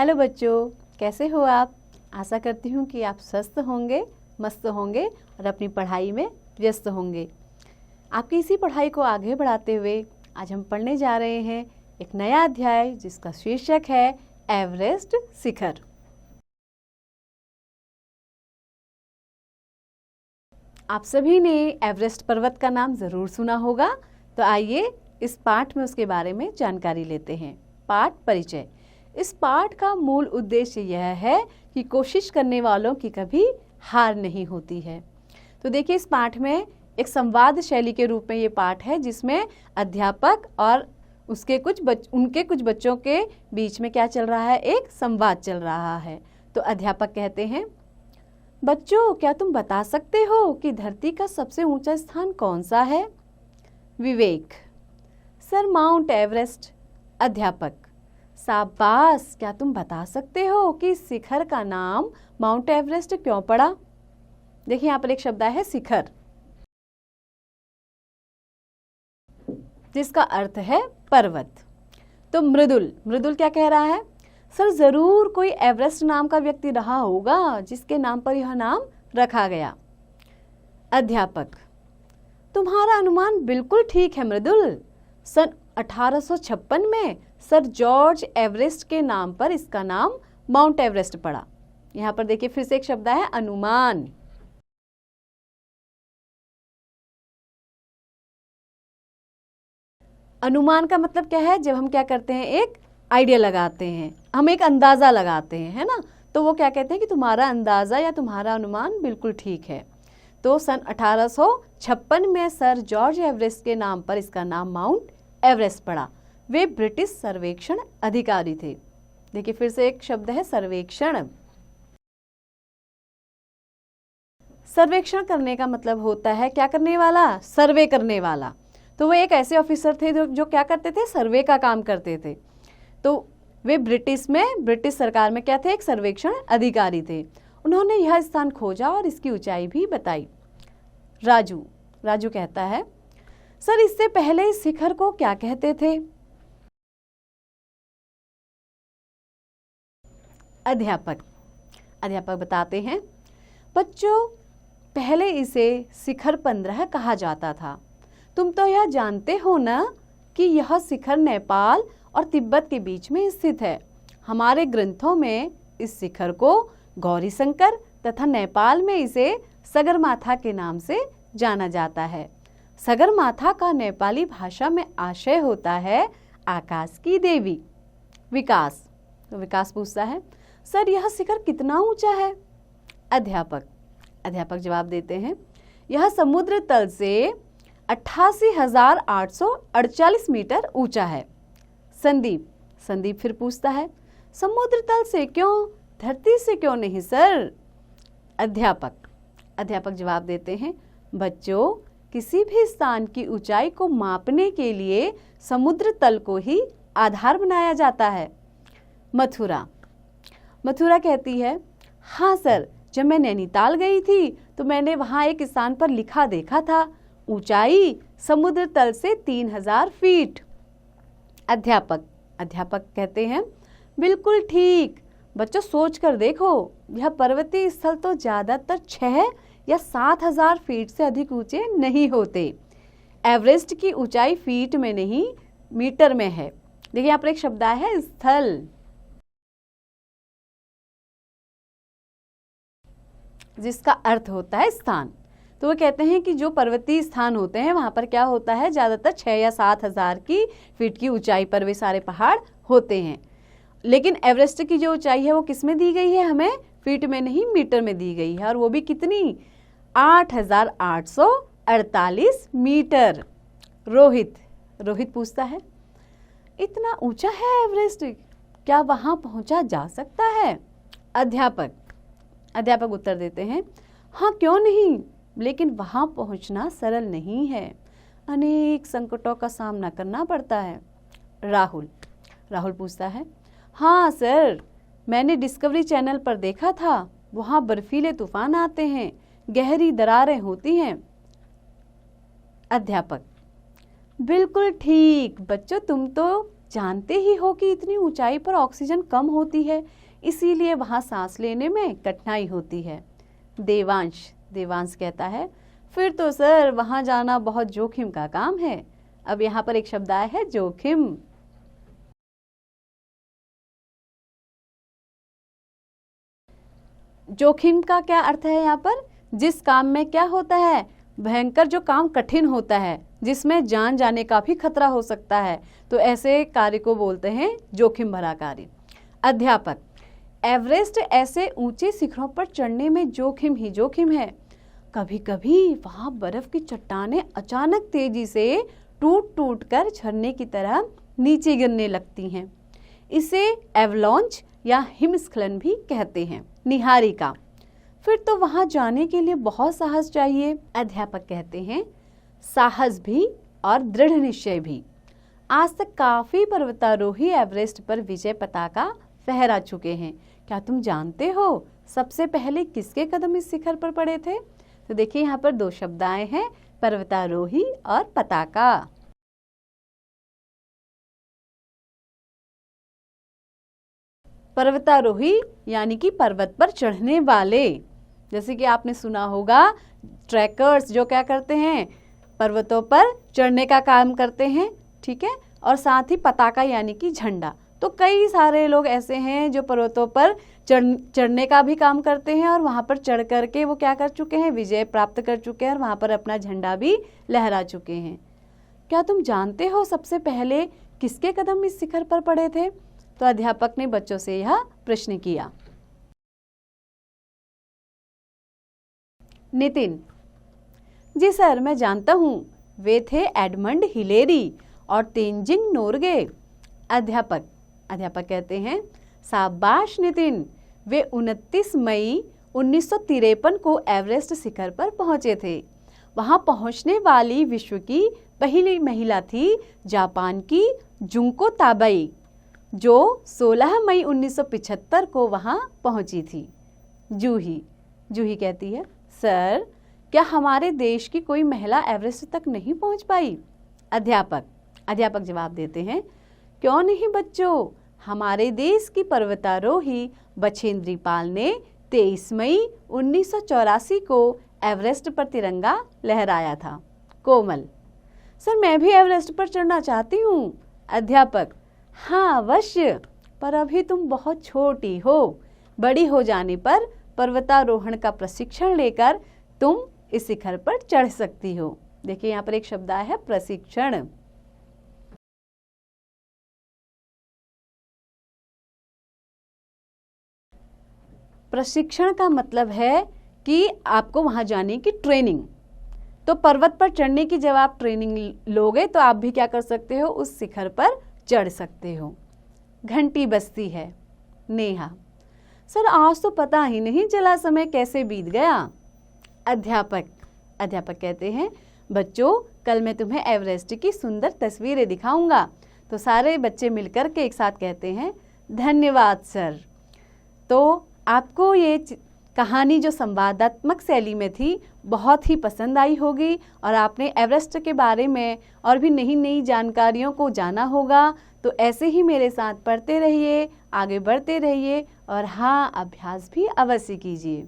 Hello बच्चों, कैसे हो आप? आशा करती हूँ कि आप स्वस्थ होंगे, मस्त होंगे और अपनी पढ़ाई में व्यस्त होंगे। आपकी इसी पढ़ाई को आगे बढ़ाते हुए आज हम पढ़ने जा रहे हैं एक नया अध्याय जिसका शीर्षक है एवरेस्ट शिखर। आप सभी ने एवरेस्ट पर्वत का नाम ज़रूर सुना होगा, तो आइए इस पाठ में उसके बारे में जानकारी लेते हैं। पाठ परिचय। इस पाठ का मूल उद्देश्य यह है कि कोशिश करने वालों की कभी हार नहीं होती है। तो देखिए, इस पाठ में एक संवाद शैली के रूप में ये पाठ है जिसमें अध्यापक और उनके कुछ बच्चों के बीच में क्या चल रहा है, एक संवाद चल रहा है। तो अध्यापक कहते हैं, बच्चों क्या तुम बता सकते हो कि धरती का सबसे ऊंचा स्थान कौन सा है? विवेक: सर, माउंट एवरेस्ट। अध्यापक: शाबाश, क्या तुम बता सकते हो कि शिखर का नाम माउंट एवरेस्ट क्यों पड़ा? देखिए, यहाँ पर एक शब्द है शिखर, जिसका अर्थ है पर्वत। तो मृदुल, मृदुल क्या कह रहा है? सर, जरूर कोई एवरेस्ट नाम का व्यक्ति रहा होगा जिसके नाम पर यह नाम रखा गया। अध्यापक: तुम्हारा अनुमान बिल्कुल ठीक है मृदुल। सन 1856 में सर जॉर्ज एवरेस्ट के नाम पर इसका नाम माउंट एवरेस्ट पड़ा। यहाँ पर देखिए फिर से एक शब्द है अनुमान। अनुमान का मतलब क्या है? जब हम क्या करते हैं, एक आइडिया लगाते हैं, हम एक अंदाजा लगाते हैं, है ना। तो वो क्या कहते हैं कि तुम्हारा अंदाजा या तुम्हारा अनुमान बिल्कुल ठीक है। तो सन 1856 में सर जॉर्ज एवरेस्ट के नाम पर इसका नाम माउंट एवरेस्ट पड़ा। वे ब्रिटिश सर्वेक्षण अधिकारी थे। देखिए फिर से एक शब्द है सर्वेक्षण। सर्वेक्षण करने का मतलब होता है क्या करने वाला? सर्वे करने वाला। तो वो एक ऐसे ऑफिसर थे जो क्या करते थे? सर्वे का काम करते थे। तो वे ब्रिटिश सरकार में क्या थे? एक सर्वेक्षण अधिकारी थे। उन्होंने यह स्थान खोजा और इसकी ऊंचाई भी बताई। राजू कहता है, सर इससे पहले इस शिखर को क्या कहते थे? अध्यापक बताते हैं, बच्चों पहले इसे शिखर 15 कहा जाता था। तुम तो यह जानते हो ना कि यह शिखर नेपाल और तिब्बत के बीच में स्थित है। हमारे ग्रंथों में इस शिखर को गौरी शंकर तथा नेपाल में इसे सगरमाथा के नाम से जाना जाता है। सगरमाथा का नेपाली भाषा में आशय होता है आकाश की देवी। विकास पूछता है, सर यह शिखर कितना ऊंचा है? अध्यापक जवाब देते हैं, यह समुद्र तल से 88,848 मीटर ऊंचा है। संदीप फिर पूछता है, समुद्र तल से क्यों, धरती से क्यों नहीं सर? अध्यापक जवाब देते हैं, बच्चों किसी भी स्थान की ऊंचाई को मापने के लिए समुद्र तल को ही आधार बनाया जाता है। मथुरा कहती है, हाँ सर, जब मैं नैनीताल गई थी तो मैंने वहाँ एक स्थान पर लिखा देखा था, ऊंचाई समुद्र तल से 3000 फीट। अध्यापक कहते हैं, बिल्कुल ठीक। बच्चों सोच कर देखो, यह पर्वतीय स्थल तो ज़्यादातर 6 या 7000 फीट से अधिक ऊंचे नहीं होते। एवरेस्ट की ऊंचाई फीट में नहीं मीटर में है। देखिए यहाँ पर एक शब्द है स्थल, जिसका अर्थ होता है स्थान। तो वो कहते हैं कि जो पर्वतीय स्थान होते हैं वहाँ पर क्या होता है, ज़्यादातर 6 या 7000 की फीट की ऊंचाई पर वे सारे पहाड़ होते हैं। लेकिन एवरेस्ट की जो ऊंचाई है वो किस में दी गई है? हमें फीट में नहीं मीटर में दी गई है, और वो भी कितनी? 8848 मीटर। रोहित पूछता है, इतना ऊंचा है एवरेस्ट, क्या वहाँ पहुँचा जा सकता है? अध्यापक उत्तर देते हैं, हाँ क्यों नहीं, लेकिन वहाँ पहुँचना सरल नहीं है, अनेक संकटों का सामना करना पड़ता है। राहुल पूछता है, हाँ सर, मैंने डिस्कवरी चैनल पर देखा था, वहाँ बर्फीले तूफान आते हैं, गहरी दरारें होती हैं। अध्यापक, बिल्कुल ठीक बच्चों, तुम तो जानते ही हो कि इतनी ऊंचाई पर ऑक्सीजन कम होती है, इसीलिए वहाँ सांस लेने में कठिनाई होती है। देवांश कहता है, फिर तो सर वहाँ जाना बहुत जोखिम का काम है। अब यहाँ पर एक शब्द आया है जोखिम। जोखिम का क्या अर्थ है यहाँ पर? जिस काम में क्या होता है, भयंकर जो काम कठिन होता है, जिसमें जान जाने का भी खतरा हो सकता है, तो ऐसे कार्य को बोलते हैं जोखिम भरा कार्य। अध्यापक, एवरेस्ट ऐसे ऊंचे शिखरों पर चढ़ने में जोखिम ही जोखिम है। कभी कभी वहाँ बर्फ की चट्टानें अचानक तेजी से टूट टूट कर झरने की तरह नीचे गिरने लगती हैं। इसे एवलॉन्च या हिमस्खलन भी कहते हैं। निहारिका, फिर तो वहां जाने के लिए बहुत साहस चाहिए। अध्यापक कहते हैं, साहस भी और दृढ़ निश्चय भी। आज तक काफी पर्वतारोही एवरेस्ट पर विजय पताका फहरा चुके हैं। क्या तुम जानते हो सबसे पहले किसके कदम इस शिखर पर पड़े थे? तो देखिए यहाँ पर दो शब्द आए हैं, पर्वतारोही और पताका। पर्वतारोही यानी कि पर्वत पर चढ़ने वाले, जैसे कि आपने सुना होगा ट्रैकर्स जो क्या करते हैं, पर्वतों पर चढ़ने का काम करते हैं, ठीक है। और साथ ही पताका यानी कि झंडा। तो कई सारे लोग ऐसे हैं जो पर्वतों पर चढ़ने का भी काम करते हैं और वहाँ पर चढ़ करके वो क्या कर चुके हैं, विजय प्राप्त कर चुके हैं और वहाँ पर अपना झंडा भी लहरा चुके हैं। क्या तुम जानते हो सबसे पहले किसके कदम इस शिखर पर पड़े थे? तो अध्यापक ने बच्चों से यह प्रश्न किया। नितिन, जी सर मैं जानता हूँ, वे थे एडमंड हिलेरी और तेंजिंग नोरगे। अध्यापक कहते हैं, शाबाश नितिन, वे 29 मई 1953 को एवरेस्ट शिखर पर पहुंचे थे। वहां पहुंचने वाली विश्व की पहली महिला थी जापान की जुंको ताबेई, जो 16 मई 1975 को वहां पहुंची थी। जूही कहती है, सर क्या हमारे देश की कोई महिला एवरेस्ट तक नहीं पहुंच पाई? अध्यापक जवाब देते हैं, क्यों नहीं बच्चों, हमारे देश की पर्वतारोही बछेंद्री पाल ने 23 मई 1984 को एवरेस्ट पर तिरंगा लहराया था। कोमल, सर मैं भी एवरेस्ट पर चढ़ना चाहती हूँ। अध्यापक, हाँ अवश्य, पर अभी तुम बहुत छोटी हो, बड़ी हो जाने पर पर्वतारोहण का प्रशिक्षण लेकर तुम इस शिखर पर चढ़ सकती हो। देखिए यहाँ पर एक शब्द आया है प्रशिक्षण। प्रशिक्षण का मतलब है कि आपको वहां जाने की ट्रेनिंग। तो पर्वत पर चढ़ने की जब आप ट्रेनिंग लोगे तो आप भी क्या कर सकते हो, उस शिखर पर चढ़ सकते हो। घंटी बजती है। नेहा, सर आज तो पता ही नहीं चला समय कैसे बीत गया। अध्यापक कहते हैं, बच्चों कल मैं तुम्हें एवरेस्ट की सुंदर तस्वीरें दिखाऊंगा। तो सारे बच्चे मिलकर के एक साथ कहते हैं, धन्यवाद सर। तो आपको ये कहानी जो संवादात्मक शैली में थी बहुत ही पसंद आई होगी और आपने एवरेस्ट के बारे में और भी नई नई जानकारियों को जाना होगा। तो ऐसे ही मेरे साथ पढ़ते रहिए, आगे बढ़ते रहिए और हाँ, अभ्यास भी अवश्य कीजिए।